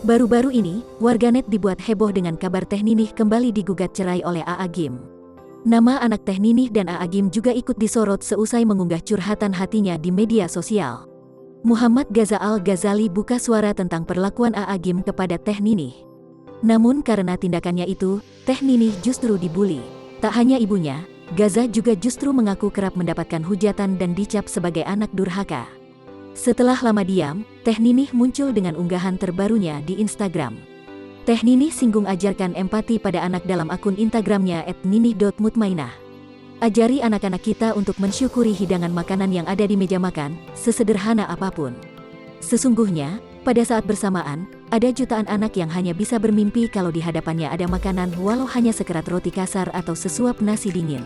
Baru-baru ini, warganet dibuat heboh dengan kabar Teh Ninih kembali digugat cerai oleh A. Agim. Nama anak Teh Ninih dan A. Agim juga ikut disorot seusai mengunggah curhatan hatinya di media sosial. Muhammad Gaza Al-Ghazali buka suara tentang perlakuan A. Agim kepada Teh Ninih. Namun karena tindakannya itu, Teh Ninih justru dibuli. Tak hanya ibunya, Gaza juga justru mengaku kerap mendapatkan hujatan dan dicap sebagai anak durhaka. Setelah lama diam, Teh Ninih muncul dengan unggahan terbarunya di Instagram. Teh Ninih singgung ajarkan empati pada anak dalam akun Instagramnya @ninih.mutmainah. Ajari anak-anak kita untuk mensyukuri hidangan makanan yang ada di meja makan, sesederhana apapun. Sesungguhnya, pada saat bersamaan, ada jutaan anak yang hanya bisa bermimpi kalau di hadapannya ada makanan walau hanya sekerat roti kasar atau sesuap nasi dingin.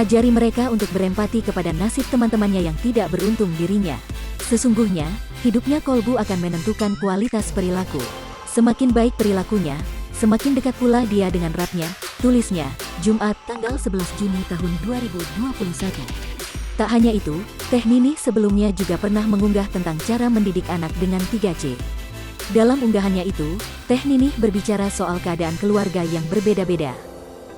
Ajari mereka untuk berempati kepada nasib teman-temannya yang tidak beruntung dirinya. Sesungguhnya, hidupnya kolbu akan menentukan kualitas perilaku. Semakin baik perilakunya, semakin dekat pula dia dengan Rabbnya, tulisnya, Jumat, tanggal 11 Juni tahun 2021. Tak hanya itu, Teh Ninih sebelumnya juga pernah mengunggah tentang cara mendidik anak dengan 3C. Dalam unggahannya itu, Teh Ninih berbicara soal keadaan keluarga yang berbeda-beda.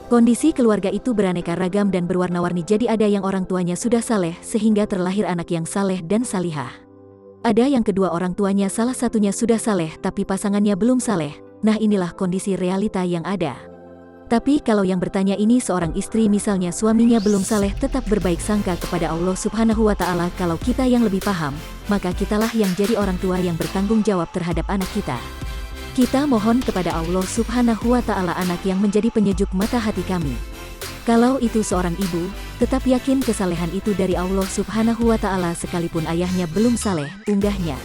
Kondisi keluarga itu beraneka ragam dan berwarna-warni, jadi ada yang orang tuanya sudah saleh sehingga terlahir anak yang saleh dan salihah. Ada yang kedua orang tuanya salah satunya sudah saleh tapi pasangannya belum saleh. Nah, inilah kondisi realita yang ada. Tapi kalau yang bertanya ini seorang istri, misalnya suaminya belum saleh, tetap berbaik sangka kepada Allah Subhanahu wa Ta'ala. Kalau kita yang lebih paham, maka kitalah yang jadi orang tua yang bertanggung jawab terhadap anak kita. Kita mohon kepada Allah Subhanahu wa Ta'ala anak yang menjadi penyejuk mata hati kami. Kalau itu seorang ibu, tetap yakin kesalehan itu dari Allah Subhanahu wa Ta'ala sekalipun ayahnya belum saleh, unggahnya.